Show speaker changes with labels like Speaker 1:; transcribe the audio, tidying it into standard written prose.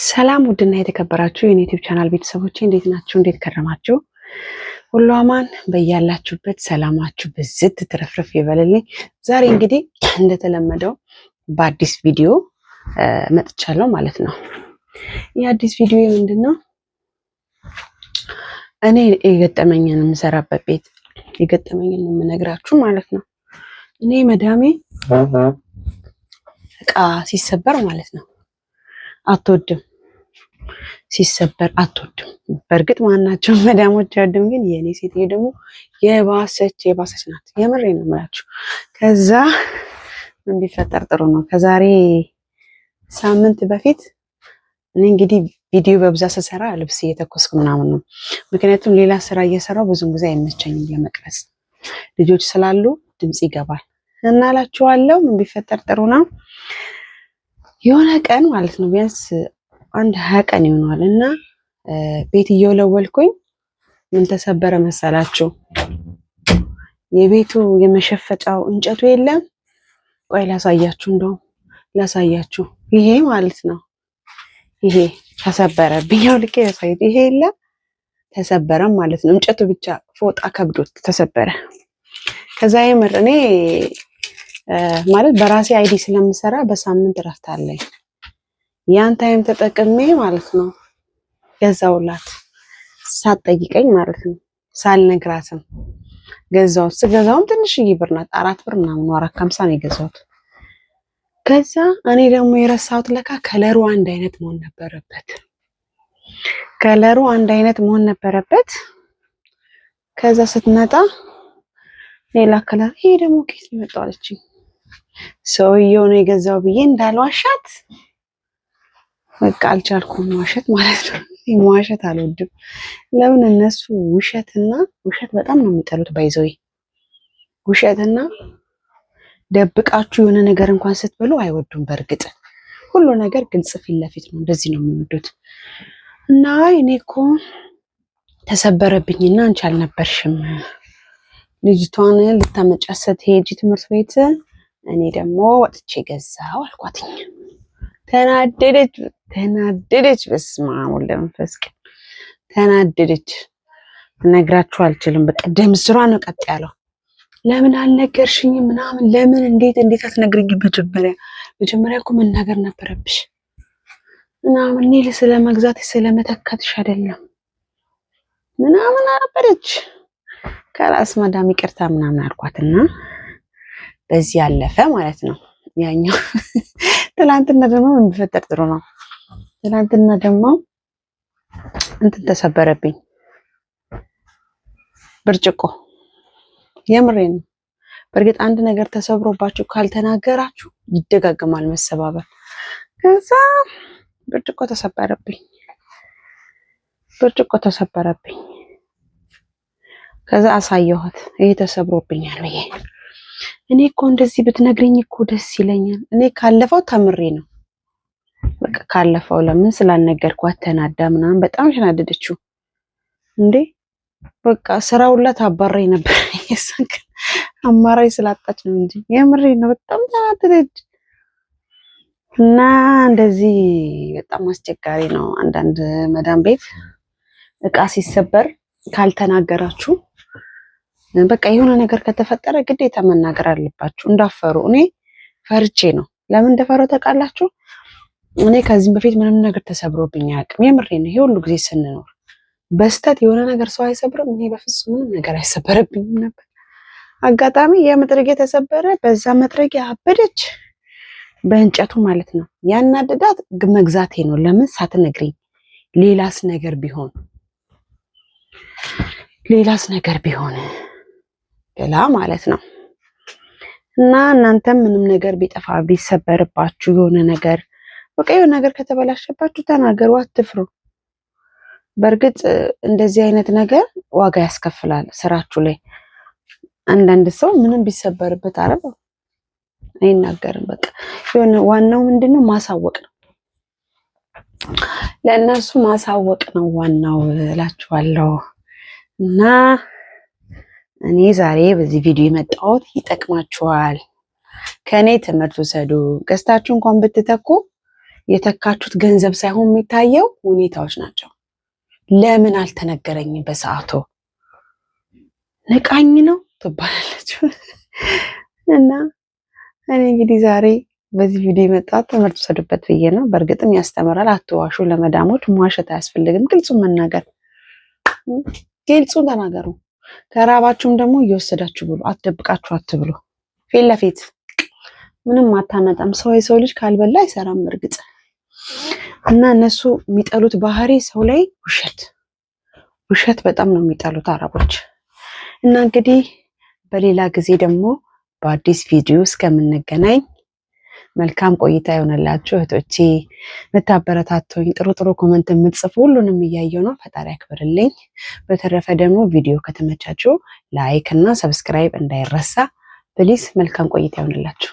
Speaker 1: ሰላም ውድና የተከበራችሁ የዩቲዩብ ቻናል ቤተሰቦቼ እንዴት ናችሁ? እንዴት ከረማችሁ? ሁሉ አማን በያላችሁበት ሰላማችሁ ብዝት ትረፍረፍ ይበልልኝ። ዛሬ እንግዲህ እንደተለመደው በአዲስ ቪዲዮ መጥቻለሁ ማለት ነው። የአዲስ ቪዲዮ ምንድነው? እኔ የገጠመኝን የምሰራበት ቤት የገጠመኝን የምነግራችሁ ማለት ነው። እኔ መዳሜ እቃ ሲሰበር ማለት ነው አትወድም፣ ሲሰበር አትወድም። በእርግጥ ማናቸው መዳሞች አይወድም፣ ግን የኔ ሴትዮ ደግሞ የባሰች ናት። የምሬ ነው የምላችሁ። ከዛ ምን ቢፈጠር ጥሩ ነው? ከዛሬ ሳምንት በፊት እኔ እንግዲህ ቪዲዮ በብዛት ስሰራ ልብስ እየተኮስኩ ምናምን ነው። ምክንያቱም ሌላ ስራ እየሰራው ብዙም ጊዜ አይመቸኝም ለመቅረጽ፣ ልጆች ስላሉ ድምጽ ይገባል እና እላችኋለሁ። ምን ቢፈጠር ጥሩ ነው? የሆነ ቀን ማለት ነው ቢያንስ አንድ 20 ቀን ይሆናል እና ቤት እየወለወልኩኝ ምን ተሰበረ መሰላችሁ? የቤቱ የመሸፈጫው እንጨቱ የለም። ቆይ ላሳያችሁ፣ እንደውም ላሳያችሁ። ይሄ ማለት ነው ይሄ ተሰበረ ብያው ልኬ ያሳይት። ይሄ የለም ተሰበረ ማለት ነው። እንጨቱ ብቻ ፎጣ ከብዶት ተሰበረ። ከዛ የምር እኔ ማለት በራሴ አይዲ ስለምሰራ በሳምንት እረፍት አለኝ። ያን ታይም ተጠቅሜ ማለት ነው ገዛውላት፣ ሳትጠይቀኝ ማለት ነው፣ ሳልነግራትም ገዛውት። ስገዛውም ትንሽዬ ብር ናት፣ 4 ብር ምናምን 4.50 ነው የገዛሁት። ከዛ እኔ ደግሞ የረሳሁት ለካ ከለሩ አንድ አይነት መሆን ነበረበት። ከለሩ አንድ አይነት መሆን ነበረበት። ከዛ ስትመጣ ሌላ ከለር፣ ይሄ ደግሞ ኬት መጣ አለችኝ። ሰውየው ነው የገዛው ብዬ እንዳልዋሻት በቃ አልቻልኩም፣ ዋሸት ማለት ነው። መዋሸት አልወድም። ለምን እነሱ ውሸትና ውሸት በጣም ነው የሚጠሉት። ባይዘው ውሸትና ደብቃችሁ የሆነ ነገር እንኳን ስትብሉ አይወዱም። በእርግጥ ሁሉ ነገር ግልጽ ፊት ለፊት ነው፣ እንደዚህ ነው የሚወዱት። እና እኔ እኮ ተሰበረብኝና አንቺ አልነበርሽም ልጅቷን ልታመጫት ስትሄጂ ትምህርት ቤት፣ እኔ ደግሞ ወጥቼ ገዛው አልኳትኝ። ተናደደች። በስመ አብ ወወልድ ወመንፈስ ቅዱስ ተናደደች። ነግራችሁ አልችልም። በቃ ደም ስሯ ነው ቀጥ ያለው። ለምን አልነገርሽኝም ምናምን፣ ለምን እንዴት አትነግሪኝም? መጀመሪያ እኮ መናገር ነበረብሽ ምናምን፣ እኔ ስለመግዛት ስለመተካትሽ አይደለም ምናምን አበደች። ከራስ ማዳም ይቅርታ ምናምን አልኳትና በዚህ ያለፈ ማለት ነው። ያኛው ትላንትና ደግሞ ምን ቢፈጠር ጥሩ ነው? ትላንትና ደግሞ እንትን ተሰበረብኝ፣ ብርጭቆ። የምሬን ነው። በእርግጥ አንድ ነገር ተሰብሮባችሁ ካልተናገራችሁ ይደጋገማል መሰባበር። ከዛ ብርጭቆ ተሰበረብኝ። ከዛ አሳየኋት፣ ይሄ ተሰብሮብኛል ብዬ። እኔ እኮ እንደዚህ ብትነግሪኝ እኮ ደስ ይለኛል። እኔ ካለፈው ተምሬ ነው በቃ ካለፈው። ለምን ስላልነገርኳት ተናዳ ምናምን በጣም ተናደደችው። እንዴ በቃ ስራውላ ታባረኝ ነበር። አማራጭ ስላጣች ነው እንጂ የምሬ ነው። በጣም ተናደደች። እና እንደዚህ በጣም አስቸጋሪ ነው። አንዳንድ መዳም ቤት እቃ ሲሰበር ካልተናገራችሁ በቃ የሆነ ነገር ከተፈጠረ ግዴታ መናገር አለባችሁ፣ እንዳፈሩ። እኔ ፈርቼ ነው። ለምን እንደፈረው ታውቃላችሁ? እኔ ከዚህም በፊት ምንም ነገር ተሰብሮብኝ አያውቅም። የምሬ ነው። ይሄ ሁሉ ጊዜ ስንኖር በስተት የሆነ ነገር ሰው አይሰብርም። እኔ በፍጹም ምንም ነገር አይሰበረብኝም ነበር። አጋጣሚ የመጥረጊያ ተሰበረ። በዛ መጥረጊያ አበደች፣ በእንጨቱ ማለት ነው። ያናደዳት መግዛቴ ነው። ለምን ሳትነግሪኝ? ሌላስ ነገር ቢሆን ብላ ማለት ነው። እና እናንተም ምንም ነገር ቢጠፋ ቢሰበርባችሁ፣ የሆነ ነገር በቃ የሆነ ነገር ከተበላሸባችሁ ተናገሩ፣ አትፍሩ። በእርግጥ እንደዚህ አይነት ነገር ዋጋ ያስከፍላል ስራችሁ ላይ። አንዳንድ ሰው ምንም ቢሰበርበት አይናገርም። በቃ የሆነ ዋናው ምንድነው? ማሳወቅ ነው። ለእነሱ ማሳወቅ ነው ዋናው እላችኋለሁ። እና እኔ ዛሬ በዚህ ቪዲዮ የመጣሁት ይጠቅማችኋል፣ ከኔ ትምህርት ውሰዱ። ገዝታችሁ እንኳን ብትተኩ የተካችሁት ገንዘብ ሳይሆን የሚታየው ሁኔታዎች ናቸው። ለምን አልተነገረኝም በሰዓቱ? ንቃኝ ነው ትባላለች። እና እኔ እንግዲህ ዛሬ በዚህ ቪዲዮ የመጣሁት ትምህርት ወሰዱበት ብዬ ነው። በእርግጥም ያስተምራል። አትዋሹ። ለመዳሞች መዋሸት አያስፈልግም። ግልጹን መናገር፣ ግልጹን ተናገሩ። ከራባችሁም ደግሞ እየወሰዳችሁ ብሉ። አትደብቃችሁ አትብሉ። ፊት ለፊት ምንም አታመጣም። የሰው ልጅ ካልበላ አይሰራም። እርግጥ እና እነሱ የሚጠሉት ባህሪ ሰው ላይ ውሸት በጣም ነው የሚጠሉት አረቦች። እና እንግዲህ በሌላ ጊዜ ደግሞ በአዲስ ቪዲዮ እስከምንገናኝ መልካም ቆይታ ይሆንላችሁ። እህቶቼ የምታበረታቱኝ ጥሩ ኮመንት የምትጽፉ ሁሉንም እያየሁ ነው። ፈጣሪ ያክብርልኝ። በተረፈ ደግሞ ቪዲዮ ከተመቻችሁ ላይክ እና ሰብስክራይብ እንዳይረሳ ፕሊስ። መልካም ቆይታ ይሆንላችሁ።